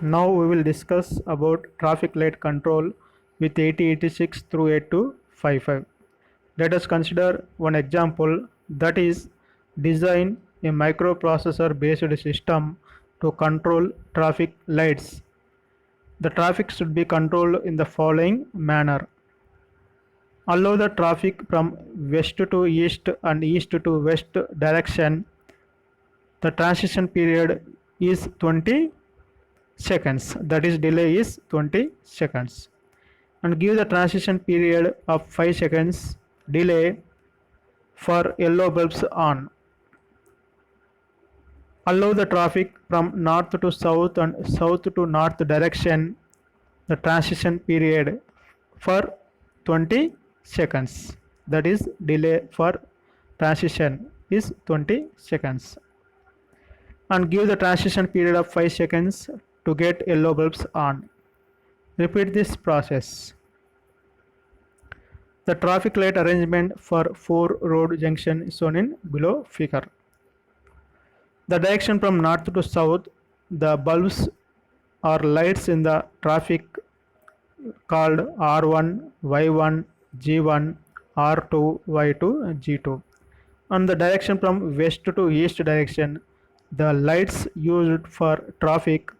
Now we will discuss about traffic light control with 8086 through 8255. Let us consider one example, that is design a microprocessor based system to control traffic lights. The traffic should be controlled in the following manner. Allow the traffic from west to east and east to west direction. The transition period is 20 seconds, that is delay is 20 seconds, and give the transition period of 5 seconds delay for yellow bulbs on. Allow the traffic from north to south and south to north direction. The transition period for 20 seconds, that is delay for transition is 20 seconds, and give the transition period of 5 seconds to get yellow bulbs on. Repeat this process. The traffic light arrangement for 4 road junction is shown in below figure. The direction from north to south, the bulbs or lights in the traffic called R1, Y1, G1, R2, Y2, G2. And the direction from west to east direction, the lights used for traffic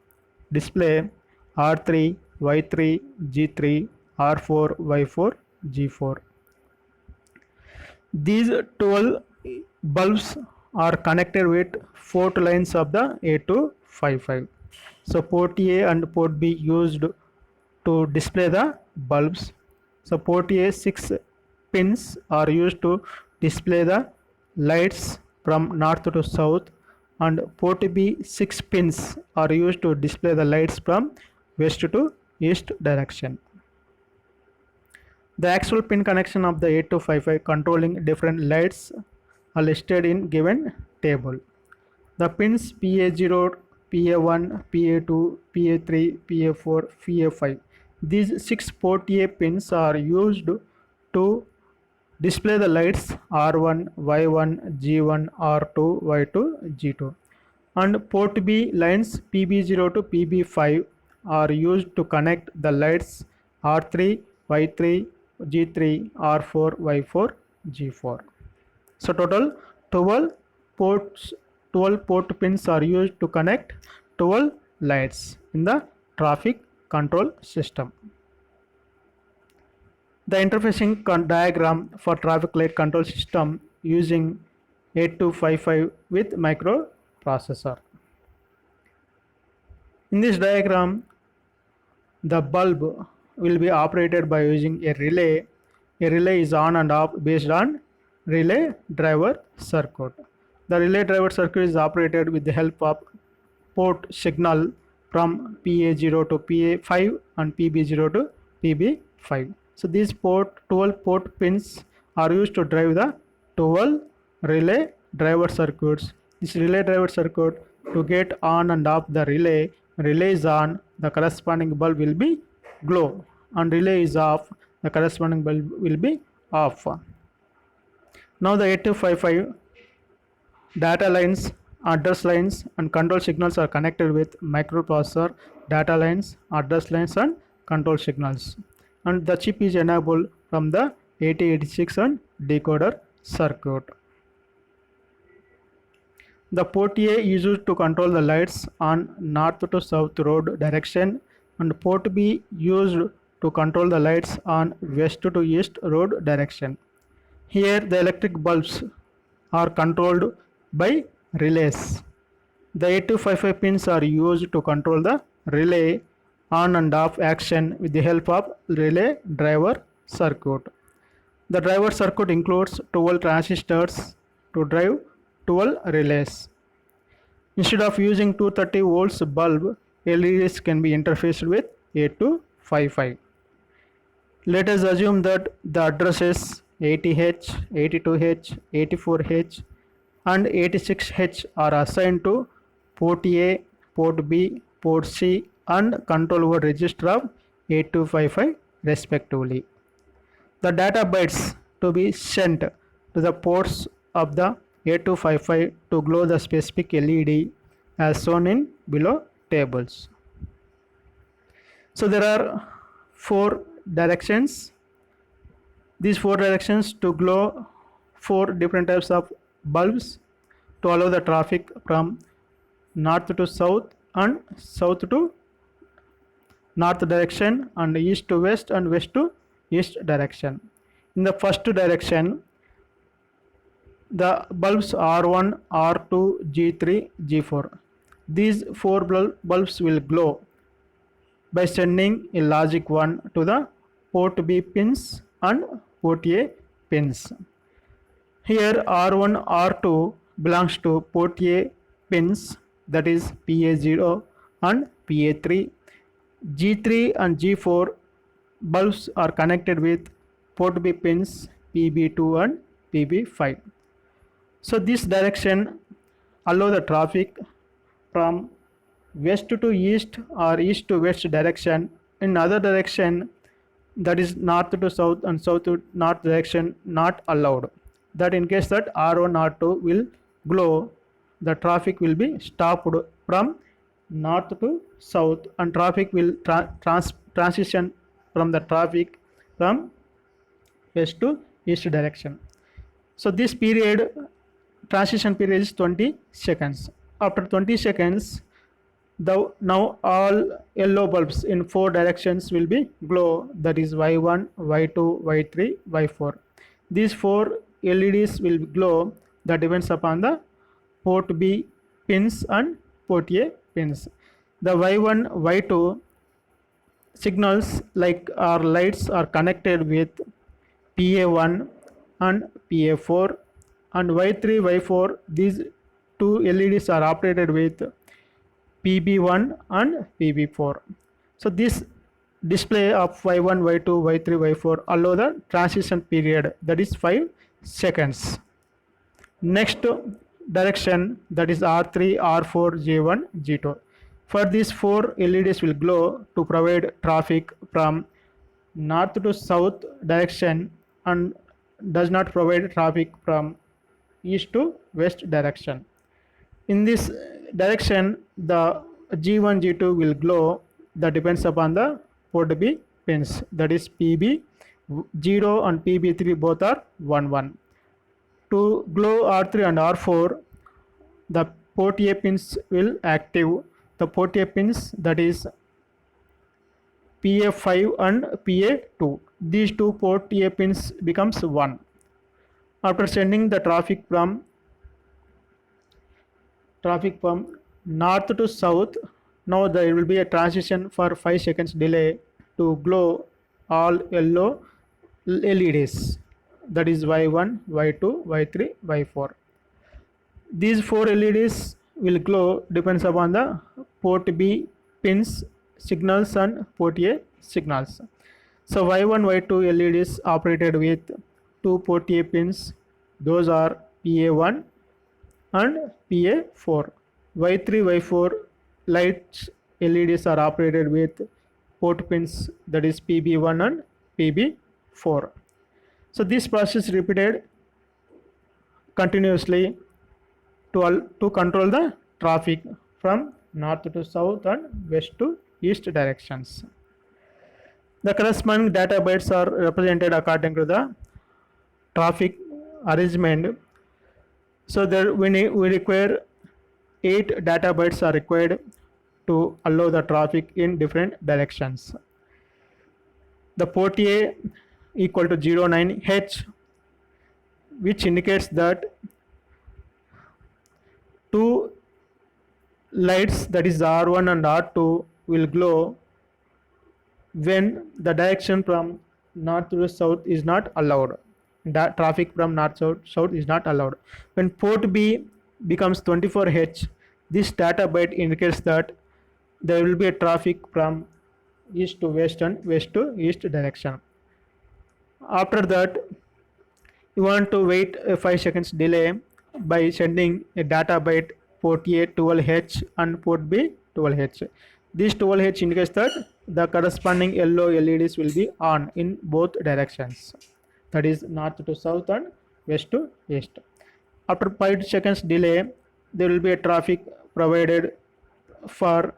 display R3, Y3, G3, R4, Y4, G4. These 12 bulbs are connected with 4 lines of the 8255. So port A and port B used to display the bulbs. So port A 6 pins are used to display the lights from north to south, and port B 6 pins are used to display the lights from west to east direction. The actual pin connection of the 8255 controlling different lights are listed in given table. The pins PA0, PA1, PA2, PA3, PA4, PA5. These 6 port A pins are used to display the lights R1, Y1, G1, R2, Y2, G2. And port B lines PB0 to PB5 are used to connect the lights R3, Y3, G3, R4, Y4, G4. So total 12 ports, 12 port pins are used to connect 12 lights in the traffic control system. The interfacing diagram for traffic light control system using 8255 with microprocessor. In this diagram, the bulb will be operated by using a relay. A relay is on and off based on relay driver circuit. The relay driver circuit is operated with the help of port signal from PA0 to PA5 and PB0 to PB5. So these 12 port pins are used to drive the 12 relay driver circuits. This relay driver circuit, to get on and off the relay, relay is on, the corresponding bulb will be glow, and relay is off, the corresponding bulb will be off. Now the 8255 data lines, address lines and control signals are connected with microprocessor data lines, address lines and control signals, and the chip is enabled from the 8086 and decoder circuit. The port A is used to control the lights on north to south road direction, and port B used to control the lights on west to east road direction. Here the electric bulbs are controlled by relays. The 8255 pins are used to control the relay on and off action with the help of relay driver circuit. The driver circuit includes 12 transistors to drive 12 relays. Instead of using 230 volts bulb, LEDs can be interfaced with 8255. Let us assume that the addresses 80H, 82H, 84H and 86H are assigned to port A, port B, port C and control over register of 8255 respectively. The data bytes to be sent to the ports of the 8255 to glow the specific LED as shown in below tables. So there are 4 directions. These 4 directions to glow 4 different types of bulbs to allow the traffic from north to south and south to north direction and east to west and west to east direction. In the first direction, the bulbs R1, R2, G3, G4. These 4 bulbs will glow by sending a logic 1 to the port B pins and port A pins. Here R1, R2 belongs to port A pins, that is PA0 and PA3. G3 and G4 bulbs are connected with port B pins PB2 and PB5. So this direction allow the traffic from west to east or east to west direction. In other direction, that is north to south and south to north direction, not allowed. That in case that R1, R2 will glow, the traffic will be stopped from north to south and traffic will transition from the traffic from west to east direction. So this period, transition period is 20 seconds. After 20 seconds, now all yellow bulbs in 4 directions will be glow, that is Y1, Y2, Y3, Y4. These 4 LEDs will glow, that depends upon the port B pins and port A pins. The Y1, Y2 signals like our lights are connected with PA1 and PA4, and Y3, Y4, these 2 LEDs are operated with PB1 and PB4. So this display of Y1, Y2, Y3, Y4 allow the transition period, that is 5 seconds. Next direction, that is R3, R4, J1, G2. For these 4 LEDs will glow to provide traffic from north to south direction and does not provide traffic from east to west direction. In this direction, the G1, G2 will glow, that depends upon the port B pins, that is PB0 and PB3 both are 1, 1. To glow R3 and R4, the port A pins will active. The port A pins, that is PA5 and PA2. These 2 port A pins becomes 1. After sending the traffic from north to south, now there will be a transition for 5 seconds delay to glow all yellow LEDs, that is Y1, Y2, Y3, Y4. These 4 LEDs will glow depends upon the port B pins signals and port A signals. So Y1, Y2 LEDs operated with 2 port A pins, those are PA1 and PA4. Y3, Y4 lights LEDs are operated with port pins, that is PB1 and PB4. So this process repeated continuously to control the traffic from north to south and west to east directions. The corresponding data bytes are represented according to the traffic arrangement. So there we require 8 data bytes are required to allow the traffic in different directions. The port A equal to 09H, which indicates that 2 lights, that is R1 and R2, will glow when the direction from north to south is not allowed. That traffic from north to south is not allowed. When port B becomes 24H, this data byte indicates that there will be a traffic from east to west and west to east direction. After that, you want to wait a 5 seconds delay by sending a data byte port A 12H and port B 12H. This 12H indicates that the corresponding yellow LEDs will be on in both directions, that is north to south and west to east. After 5 seconds delay, there will be a traffic provided for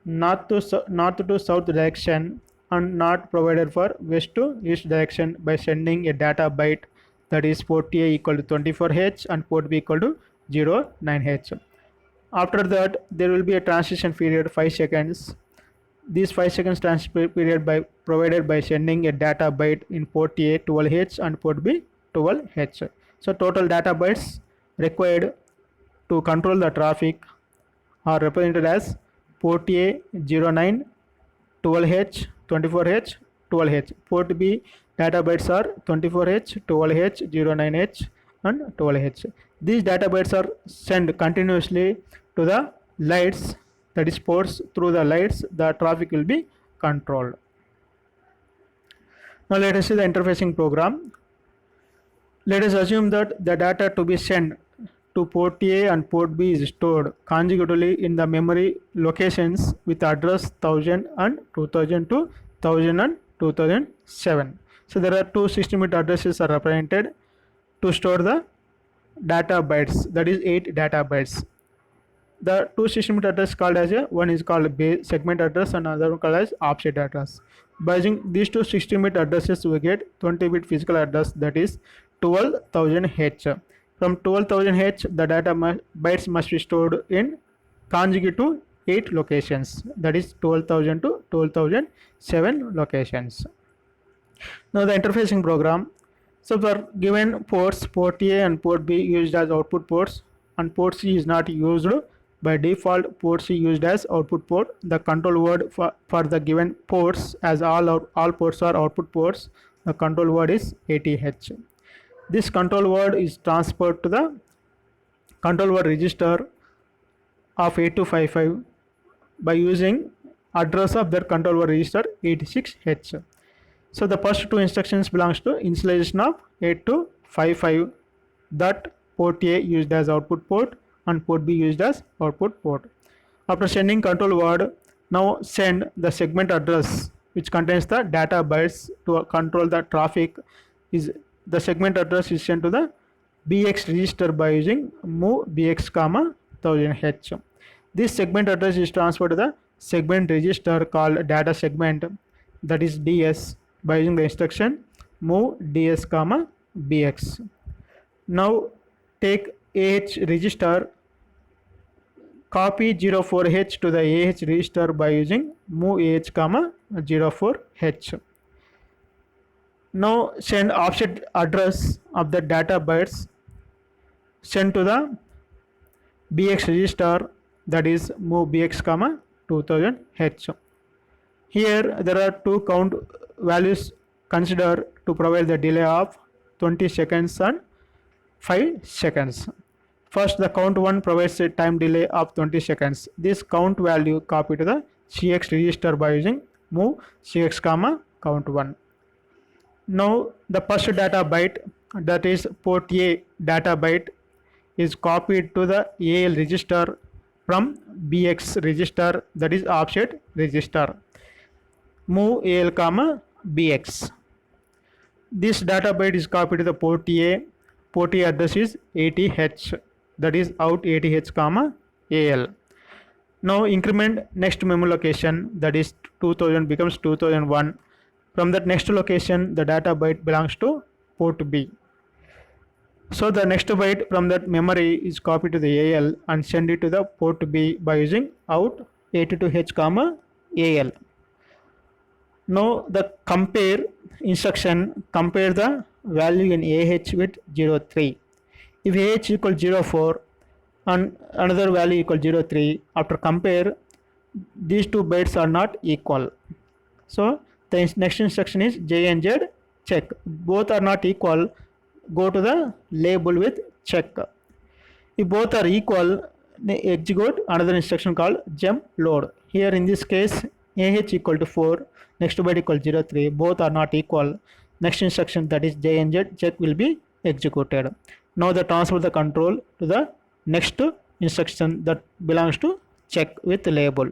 north to south direction and not provided for west to east direction by sending a data byte, that is port A equal to 24H and port B equal to 09H. After that there will be a transition period 5 seconds. This 5 seconds transition period by provided by sending a data byte in port A 12H and port B 12H. So total data bytes required to control the traffic are represented as port A 09, 12H, 24H, 12H. Port B data bytes are 24H, 12H, 09H and 12H. These data bytes are sent continuously to the lights, that is ports. Through the lights the traffic will be controlled. Now let us see the interfacing program. Let us assume that the data to be sent to port A and port B is stored consecutively in the memory locations with address 1000 and 2002, 1000 and 2007. So there are two 16-bit addresses are represented to store the data bytes, that is 8 data bytes. The two 16-bit address called as one is called base segment address and another one called as offset address. By using these two 16-bit addresses we get 20-bit physical address, that is 12,000H. From 12,000H the data bytes must be stored in consecutive 8 locations, that is 12,000 to 12,007 locations. Now the interfacing program. So for given ports, port A and port B used as output ports and port C is not used. By default port C used as output port. The control word for the given ports, as all ports are output ports, the control word is ATH. This control word is transferred to the control word register of 8255 by using address of that control word register 86H. So the first two instructions belongs to initialization of 8255, that port A used as output port and port B used as output port. After sending control word, now send the segment address which contains the data bytes to control the traffic. Is the segment address is sent to the BX register by using move BX, 1000H. This segment address is transferred to the segment register called data segment, that is DS, by using the instruction move DS, BX. Now take AH register, copy 04H to the AH register by using move AH, 04H. Now send offset address of the data bytes sent to the BX register, that is move BX, 2000H. Here there are two count values considered to provide the delay of 20 seconds and 5 seconds. First the count 1 provides a time delay of 20 seconds. This count value copy to the CX register by using move CX, count 1. Now the first data byte, that is port A data byte, is copied to the AL register from BX register, that is offset register, move AL, BX. This data byte is copied to the port A. Port A address is 80H, that is out 80H, AL. Now increment next memory location, that is 2000 becomes 2001. From that next location the data byte belongs to port B. So the next byte from that memory is copied to the AL and send it to the port B by using out 82H, AL. Now the compare instruction compare the value in AH with 03. If AH equals 04 and another value equals 03, after compare these two bytes are not equal. So the next instruction is JNZ check. Both are not equal, go to the label with check. If both are equal, execute another instruction called jump load. Here in this case AH equal to 4, next byte equal 03, both are not equal. Next instruction, that is JNZ check, will be executed. Now the transfer the control to the next instruction that belongs to check with label.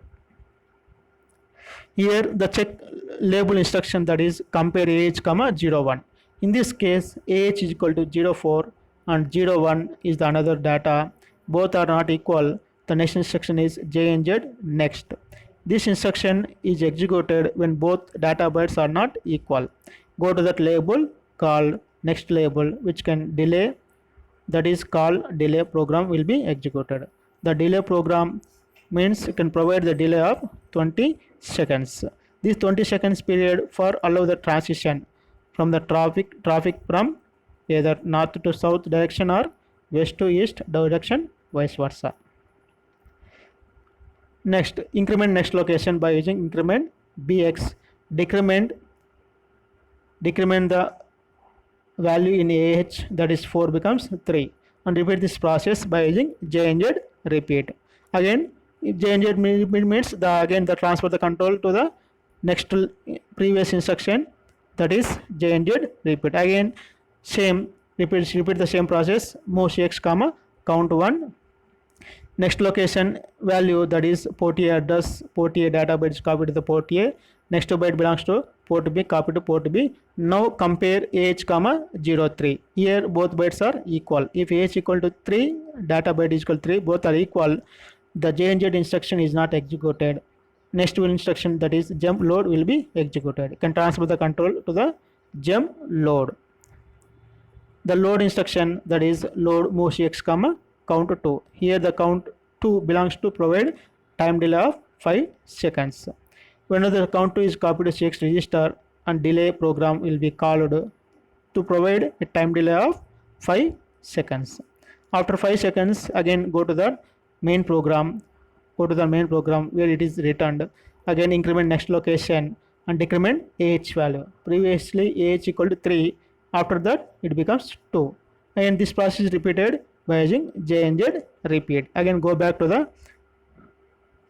Here the check label instruction, that is compare AH, 01. In this case AH is equal to 04 and 01 is the another data. Both are not equal. The next instruction is JNZ next. This instruction is executed when both data bytes are not equal. Go to that label called next label, which can delay, that is called delay program will be executed. The delay program means it can provide the delay of 20 seconds. This 20 seconds period for allow the transition from the traffic from either north to south direction or west to east direction, vice versa. Next, increment next location by using increment bx. Decrement the value in AH, that is 4 becomes 3, and repeat this process by using JNZ repeat. Again, if JNZ means the transfer the control to the next previous instruction, that is JNZ repeat. Again, same repeat the same process. Move CX comma count 1. Next location value, that is port A address, port A data byte is copied to the port A. Next byte belongs to port B, copied to port B. Now compare AH comma 03. Here both bytes are equal. If AH equal to 3, data byte is equal to 3, both are equal. The JNZ instruction is not executed. Next instruction, that is jump load, will be executed. You can transfer the control to the jump load. The load instruction, that is load move CX comma count 2. Here the count 2 belongs to provide time delay of 5 seconds. Whenever the count 2 is copied to CX register, and delay program will be called to provide a time delay of 5 seconds. After 5 seconds, again go to the main program. Go to the main program where it is returned. Again increment next location and decrement AH value. Previously AH equal to 3. After that it becomes 2. And this process is repeated by using JNZ repeat. Again go back to the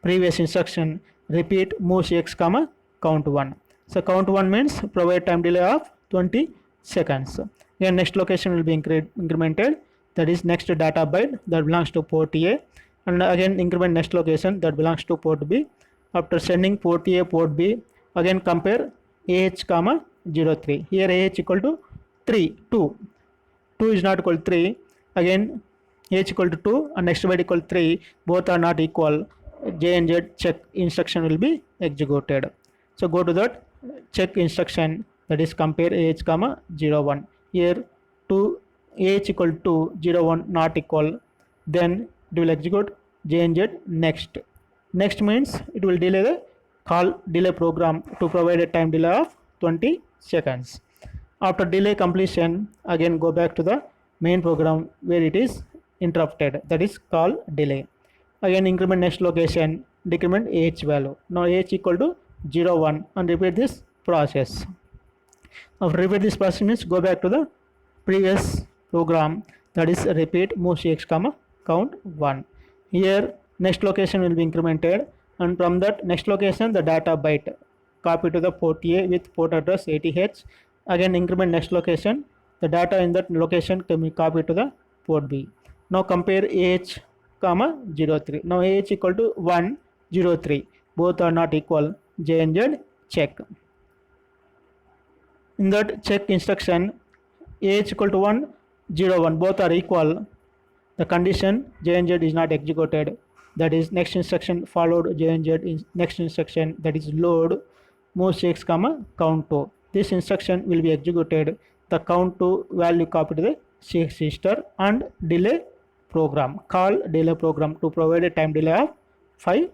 previous instruction, repeat move CX comma count 1. So count 1 means provide time delay of 20 seconds. Again next location will be incremented, that is next data byte that belongs to port A, and again increment next location that belongs to port B. After sending port A, port B, again compare AH comma 03. Here AH equal to 3, 2 is not equal to 3. Again AH equal to 2 and next byte equal to 3, both are not equal. JNZ check instruction will be executed. So go to that check instruction, that is compare AH comma 01. Here 2 AH equal to 01 not equal, then it will execute JNZ next. Next means it will delay the call delay program to provide a time delay of 20 seconds. After delay completion, again go back to the main program where it is interrupted, that is call delay. Again increment next location, decrement AH value. Now AH equal to 01 and repeat this process. After repeat this process means go back to the previous program, that is repeat move CX comma count 1. Here next location will be incremented, and from that next location the data byte copy to the port A with port address 80H. Again increment next location, the data in that location can be copied to the port B. Now compare AH comma 03. Now AH equal to 1, 03, both are not equal. JNZ check. In that check instruction, AH equal to 1, 01, both are equal. The condition JNZ is not executed, that is next instruction followed JNZ next instruction, that is load move CX comma count 2. This instruction will be executed. The count 2 value copied to the CX register, and delay program, call delay program to provide a time delay of 5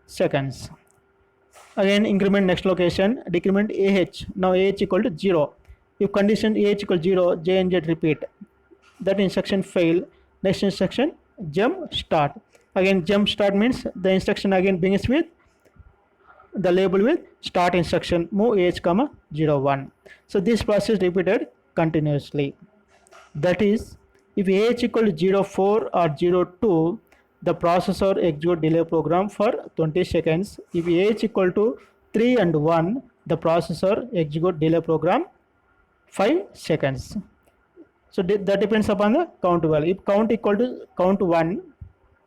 seconds. Again increment next location, decrement AH. Now AH equal to 0. If condition AH equal to 0, JNZ repeat. That instruction fail. Next instruction jump start. Again jump start means the instruction again begins with the label with start instruction, move AH comma 01. So this process repeated continuously. That is, if AH equal to 04 or 02, the processor execute delay program for 20 seconds. If AH equal to 3 and 1, the processor execute delay program 5 seconds. So that depends upon the count value. If count equal to count 1,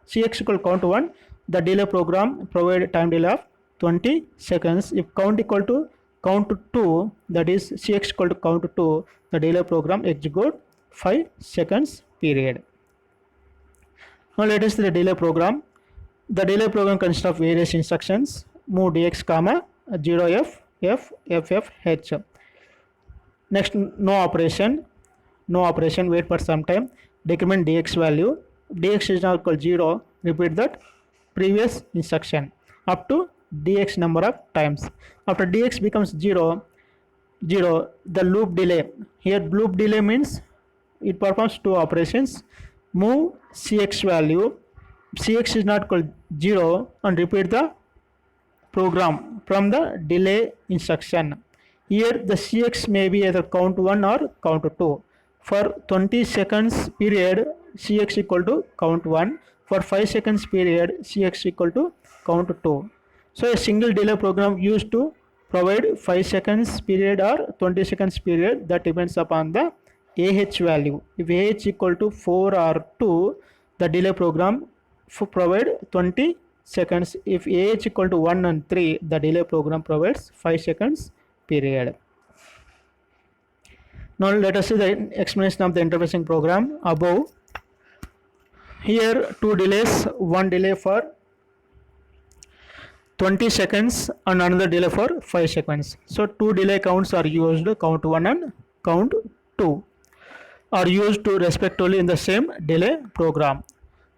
CX equal to count 1, the delay program provide time delay of 20 seconds. If count equal to count 2, that is CX equal to count 2, the delay program execute 5 seconds period. Now let us see the delay program. The delay program consists of various instructions. move dx comma 0f f f f h. Next, no operation, wait for some time, decrement dx value, dx is now equal 0, repeat that previous instruction up to dx number of times. After dx becomes 0, the loop delay, here loop delay means it performs two operations, move cx value, cx is not equal 0, and repeat the program from the delay instruction. Here the cx may be either count 1 or count 2. For 20 seconds period, cx equal to count 1. For 5 seconds period, cx equal to count 2. So a single delay program used to provide 5 seconds period or 20 seconds period, that depends upon the AH value. If AH equal to 4 or 2, the delay program provide 20 seconds. If AH equal to 1 and 3, the delay program provides 5 seconds period. Now let us see the explanation of the interfacing program above. Here two delays, one delay for 20 seconds and another delay for 5 seconds. So two delay counts are used, count 1 and count 2 are used to respectively in the same delay program.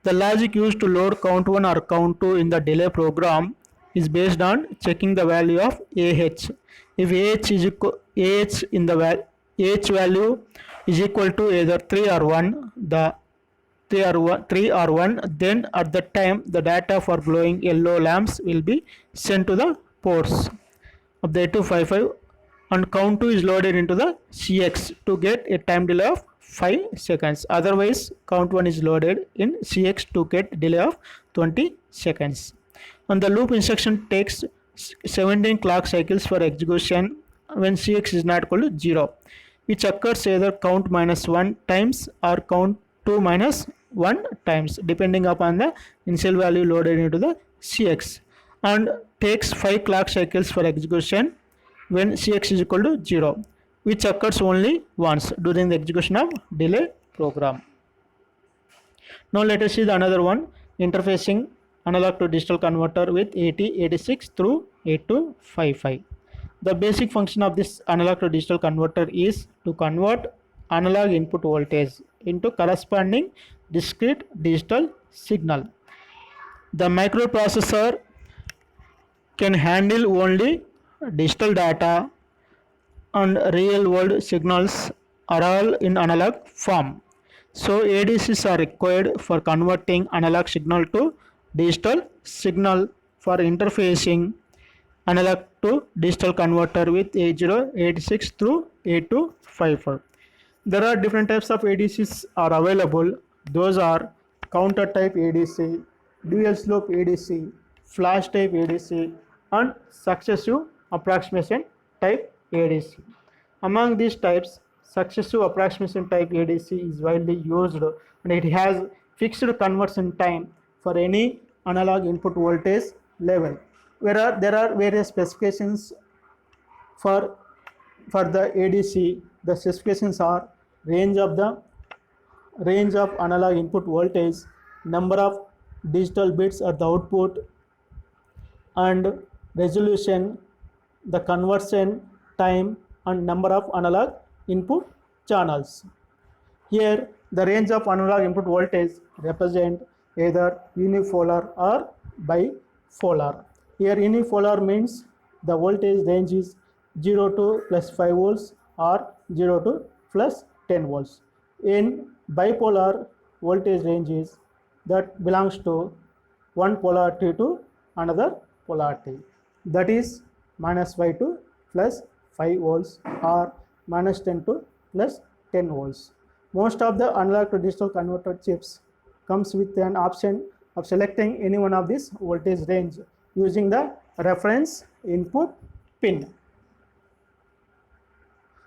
The logic used to load count 1 or count 2 in the delay program is based on checking the value of AH. If AH is equal, AH in the AH value is equal to either 3 or 1, the 3 or 1, then at that time the data for glowing yellow lamps will be sent to the ports of the 8255, and count 2 is loaded into the CX to get a time delay of 5 seconds. Otherwise count 1 is loaded in CX to get delay of 20 seconds. And the loop instruction takes 17 clock cycles for execution when CX is not equal to 0, which occurs either count minus 1 times or count 2 minus 1 times depending upon the initial value loaded into the CX, and takes 5 clock cycles for execution when CX is equal to 0, which occurs only once during the execution of delay program. Now let us see the another one, interfacing analog to digital converter with 8086 through 8255. The basic function of this analog to digital converter is to convert analog input voltage into corresponding discrete digital signal. The microprocessor can handle only digital data, and real world signals are all in analog form. So ADCs are required for converting analog signal to digital signal for interfacing analog to digital converter with 8086 through 8255. There are different types of ADCs are available. Those are counter type ADC, dual slope ADC, flash type ADC, and successive approximation type ADC. Among these types, successive approximation type ADC is widely used, and it has fixed conversion time for any analog input voltage level. Where there are various specifications for the ADC. The specifications are range of analog input voltage, number of digital bits at the output, and resolution, the conversion time, and number of analog input channels. Here the range of analog input voltage represent either unipolar or bipolar. Here unipolar means the voltage range is 0 to plus 5 volts or 0 to plus 10 volts. In bipolar, voltage range is that belongs to one polarity to another polarity, that is minus 5 to plus 5 volts or minus 10 to plus 10 volts. Most of the analog to digital converter chips comes with an option of selecting any one of this voltage range using the reference input pin.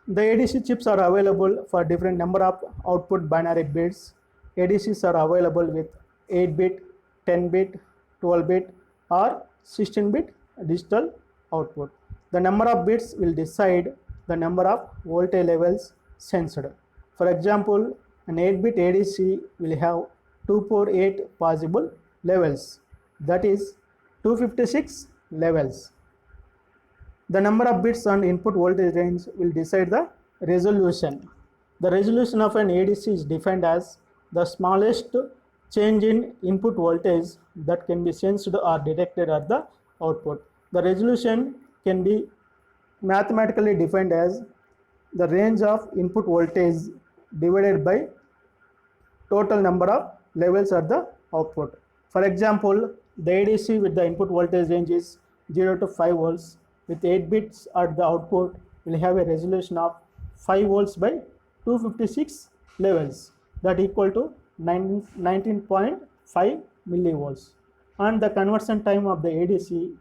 The ADC chips are available for different number of output binary bits. ADCs are available with 8-bit, 10-bit, 12-bit or 16-bit digital output. The number of bits will decide the number of voltage levels sensed. For example, an 8-bit ADC will have 248 possible levels, that is 256 levels. The number of bits and input voltage range will decide the resolution. The resolution of an ADC is defined as the smallest change in input voltage that can be sensed or detected at the output. The resolution can be mathematically defined as the range of input voltage divided by total number of levels at the output. For example, the ADC with the input voltage range is 0 to 5 volts with 8 bits at the output will have a resolution of 5 volts by 256 levels, that equal to 19.5 millivolts, and the conversion time of the ADC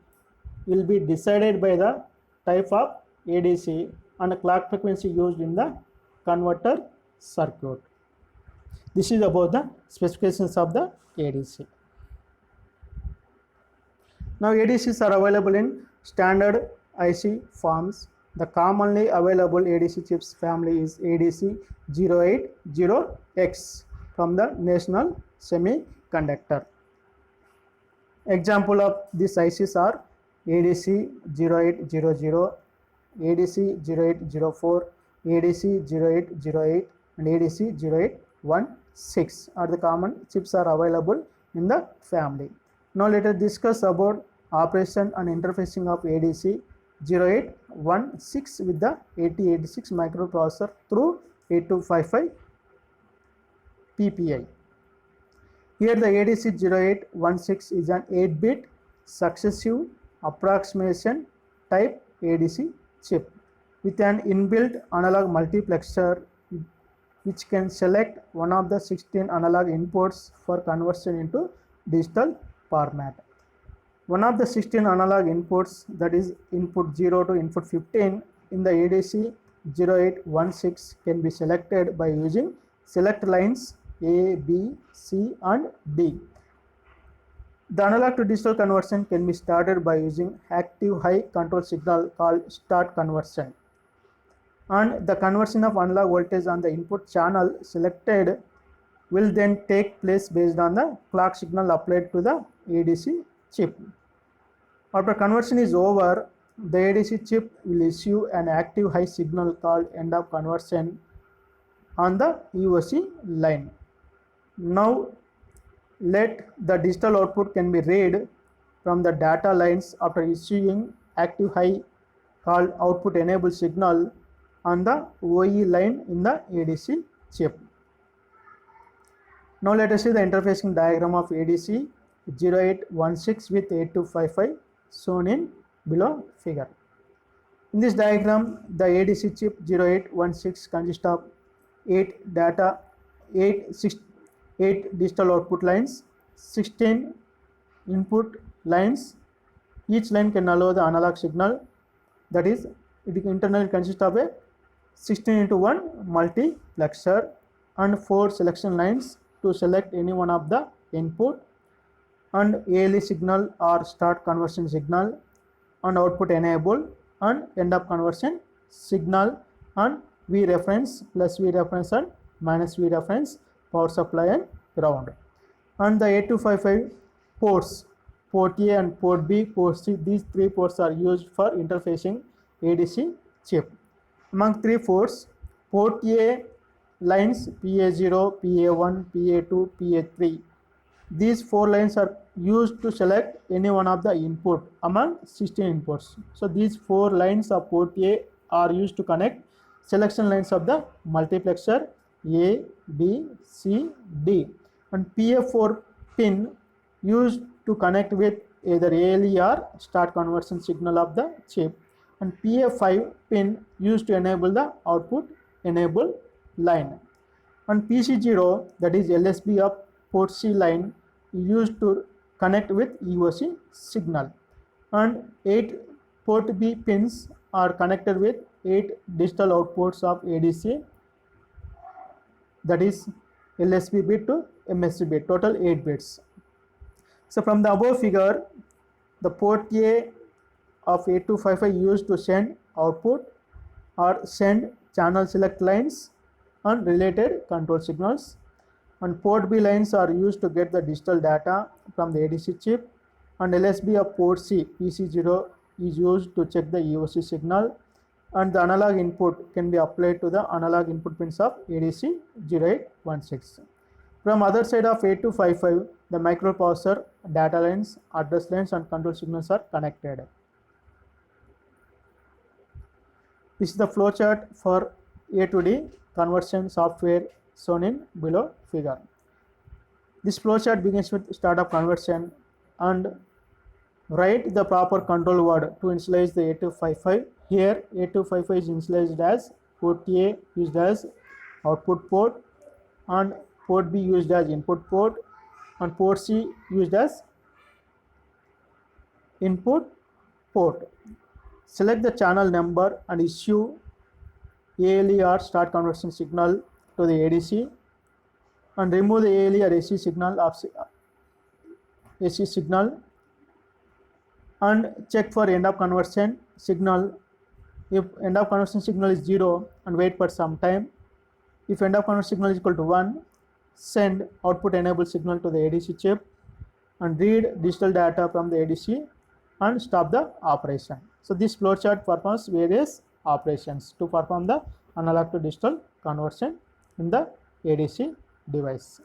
will be decided by the type of ADC and the clock frequency used in the converter circuit. This is about the specifications of the ADC. Now ADCs are available in standard IC forms. The commonly available ADC chips family is ADC 080X from the National Semiconductor. Example of these ICs are ADC 0800, ADC 0804, ADC 0808 and ADC 0816 are the common chips are available in the family. Now let us discuss about operation and interfacing of ADC 0816 with the 8086 microprocessor through 8255 PPI. Here the ADC 0816 is an 8-bit successive approximation type ADC chip with an inbuilt analog multiplexer which can select one of the 16 analog inputs for conversion into digital format. One of the 16 analog inputs, that is input 0 to input 15 in the ADC 0816 can be selected by using select lines A, B, C and D. The analog to digital conversion can be started by using active high control signal called start conversion, and the conversion of analog voltage on the input channel selected will then take place based on the clock signal applied to the ADC chip. After conversion is over, the ADC chip will issue an active high signal called end of conversion on the EOC line. Now let the digital output can be read from the data lines after issuing active high called output enable signal on the OE line in the ADC chip. Now let us see the interfacing diagram of ADC 0816 with 8255 shown in below figure. In this diagram, the ADC chip 0816 consists of 8 digital output lines, 16 input lines. Each line can allow the analog signal, that is, it internally consists of a 16:1 multiplexer and 4 selection lines to select any one of the input, and ALE signal or start conversion signal, and output enable and end of conversion signal, and V reference, plus V reference and minus V reference, power supply and ground. And the 8255 ports, port A and port B, port C, these 3 ports are used for interfacing ADC chip. Among 3 ports, port A lines PA0, PA1, PA2, PA3. These 4 lines are used to select any one of the input among 16 inputs. So these 4 lines of port A are used to connect selection lines of the multiplexer A, B, C, D, and PA4 pin used to connect with either ALE or start conversion signal of the chip, and PA5 pin used to enable the output enable line, and PC0, that is LSB of port C line, used to connect with EOC signal, and 8 port B pins are connected with 8 digital outputs of ADC, that is LSB bit to MSB bit, total 8 bits. So from the above figure, the port A of 8255 used to send output or send channel select lines and related control signals, and port B lines are used to get the digital data from the ADC chip, and LSB of port C PC0 is used to check the EOC signal, and the analog input can be applied to the analog input pins of ADC 0816. From other side of 8255, the microprocessor, data lines, address lines and control signals are connected. This is the flowchart for A to D conversion software shown in below figure. This flowchart begins with start of conversion and write the proper control word to initialize the 8255. Here 8255 is initialized as port A used as output port, and port B used as input port, and port C used as input port. Select the channel number and issue ALE or start conversion signal to the ADC, and remove the ALE or AC signal and check for end of conversion signal. If end of conversion signal is 0, and wait for some time. If end of conversion signal is equal to 1, send output enable signal to the ADC chip and read digital data from the ADC and stop the operation. So this flowchart performs various operations to perform the analog to digital conversion in the ADC device.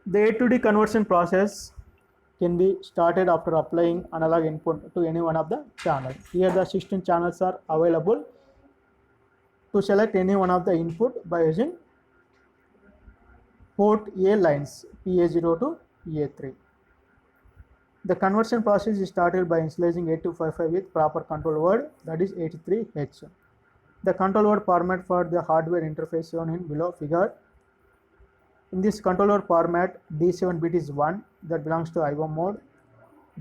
The A to D conversion process can be started after applying analog input to any one of the channels. Here the 16 channels are available. To select any one of the input by using port A lines PA0 to PA3. The conversion process is started by initializing 8255 with proper control word, that is 83H. The control word format for the hardware interface shown in below figure. In this control word format, D7 bit is 1, that belongs to IO mode.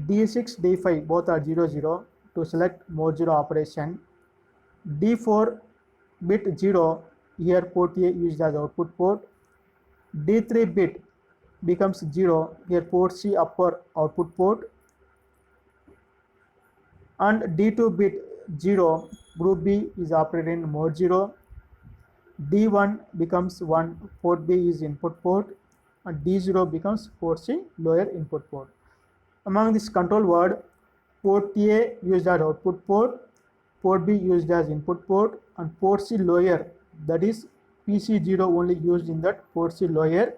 D6, D5 both are 00 to select mode 0 operation. D4 bit 0, here port A used as output port. D3 bit becomes 0, here port C upper output port, and D2 bit 0, group B is operated in mode 0. D1 becomes 1, port B is input port, and D0 becomes port C lower input port. Among this control word, port A used as output port, port B used as input port, and port C lower, that is PC0 only used in that port C lower,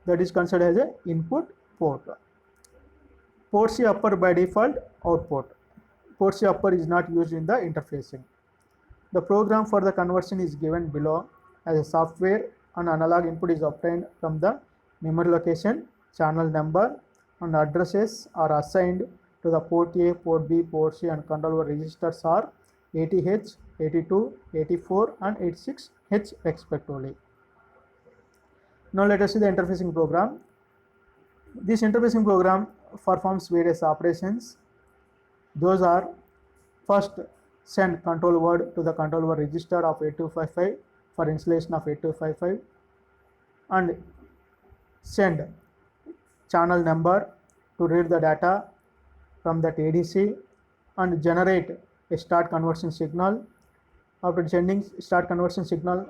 that is considered as an input port. Port C upper by default output. Port C upper is not used in the interfacing. The program for the conversion is given below as a software, and analog input is obtained from the memory location, channel number, and addresses are assigned to the port A, port B, port C, and control registers are 80H, 82, 84, and 86H respectively. Now let us see the interfacing program. This interfacing program performs various operations. Those are: first, send control word to the control word register of 8255 for installation of 8255, and send channel number to read the data from that ADC, and generate a start conversion signal. After sending start conversion signal,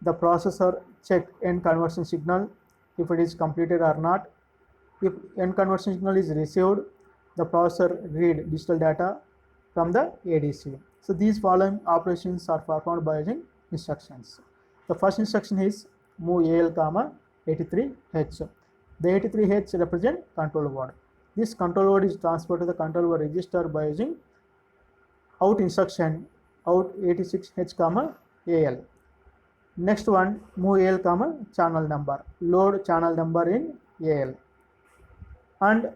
the processor check end conversion signal if it is completed or not. If end conversion signal is received, the processor read digital data from the ADC. So these following operations are performed by using instructions. The first instruction is move AL, 83H. The 83H represent control word. This control word is transferred to the control word register by using out instruction, out 86H, AL. Next one, move AL, channel number. Load channel number in AL. And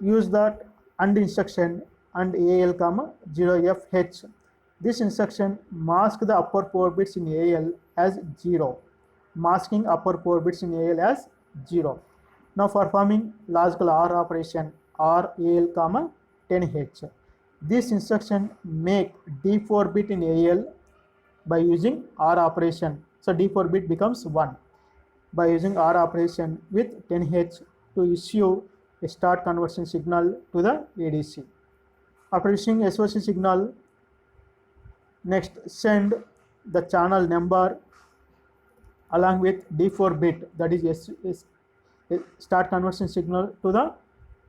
use that AND instruction, and AL, 0FH. This instruction masks the upper 4 bits in AL as 0, masking upper 4 bits in AL as 0. Now performing logical OR operation, OR AL, 10H. This instruction make D4 bit in AL by using OR operation. So D4 bit becomes 1 by using OR operation with 10H to issue a start conversion signal to the ADC. After issuing SOC signal, next send the channel number along with D4 bit, that is start conversion signal to the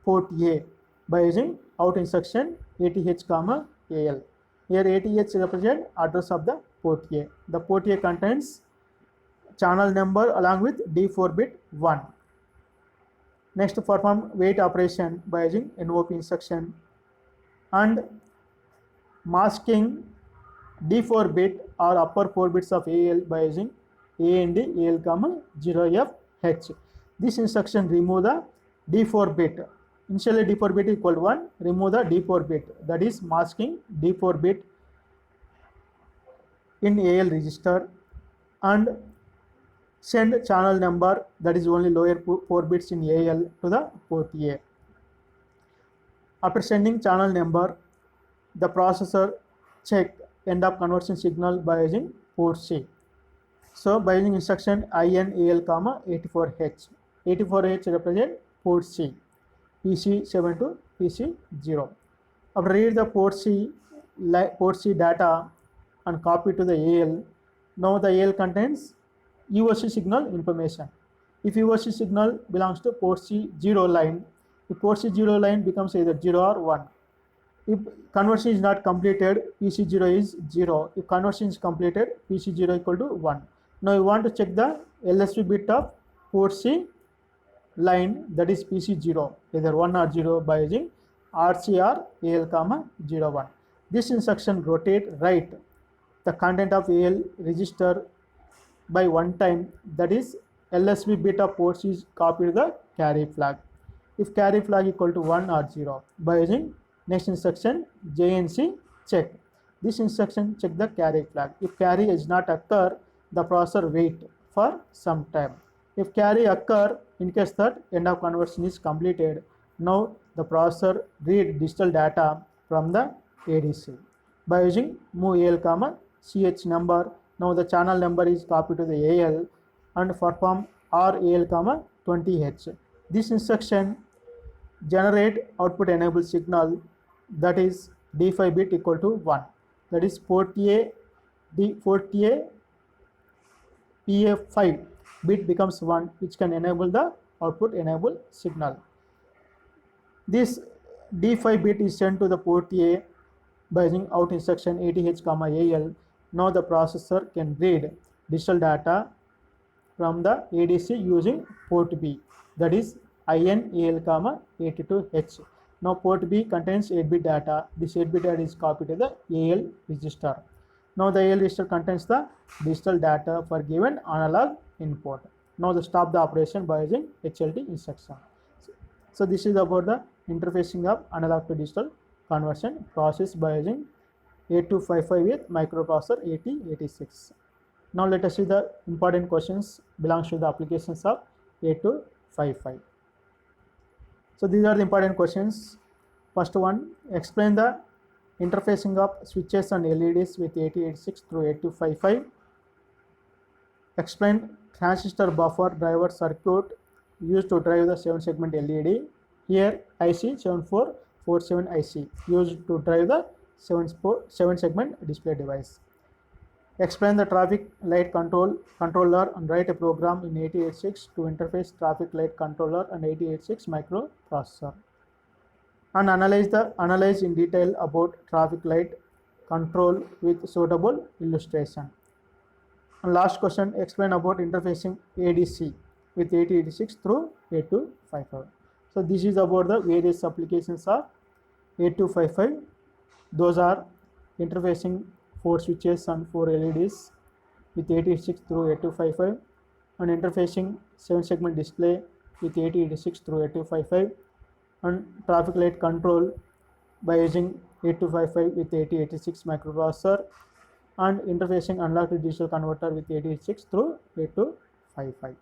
port A by using out instruction ATH comma AL. Here ATH represent address of the port A. The port A contains channel number along with D4 bit 1. Next, perform wait operation by using invoke instruction and masking D4 bit or upper 4 bits of AL by using AND AL comma 0FH. This instruction remove the D4 bit. Initially D4 bit equal to 1, remove the D4 bit, that is masking D4 bit in AL register, and send channel number, that is only lower 4 bits in AL, to the port A. After sending channel number, the processor check end of conversion signal by using port C. So by using instruction INAL comma 84H. 84H represent port C, PC7 to PC0. After read the port C data and copy to the AL. Now the AL contains UOC signal information. If UOC signal belongs to port C0 line, if port C0 line becomes either 0 or 1. If conversion is not completed, PC0 is 0. If conversion is completed, PC0 equal to 1. Now you want to check the LSB bit of port C line, that is PC0, either 1 or 0 by using RC or AL comma 01. This instruction rotate right the content of AL register by 1 time, that is LSB bit of port C is copied to the carry flag. If carry flag equal to 1 or 0 by using next instruction JNC check. This instruction check the carry flag. If carry is not occur, the processor wait for some time. If carry occur, in case that end of conversion is completed, now the processor read digital data from the ADC by using move AL comma CH number. Now the channel number is copied to the AL and perform RAL comma 20H. This instruction generate output enable signal, that is D5 bit equal to 1, that is port A PA5 bit becomes 1, which can enable the output enable signal. This D5 bit is sent to the port A by using out instruction ATH comma AL. Now the processor can read digital data from the ADC using port B, that is INAL comma 82H. Now port B contains 8-bit data. This 8-bit data is copied to the AL register. Now the AL register contains the digital data for given analog input. Now the stop the operation by using HLD instruction. So this is about the interfacing of analog to digital conversion process by using 8255 with microprocessor 8086. Now let us see the important questions belongs to the applications of 8255. So these are the important questions. First one, explain the interfacing of switches and LEDs with 8086 through 8255. Explain transistor buffer driver circuit used to drive the 7-segment LED. Here IC 7447 IC used to drive the 7-segment display device. Explain the traffic light controller and write a program in 8086 to interface traffic light controller and 8086 microprocessor. And analyze in detail about traffic light control with suitable illustration. And last question, explain about interfacing ADC with 8086 through 8255. So this is about the various applications of 8255. Those are interfacing 4 switches and 4 LEDs with 8086 through 8255, and interfacing 7-segment display with 8086 through 8255, and traffic light control by using 8255 with 8086 microprocessor, and interfacing analog to digital converter with 8086 through 8255.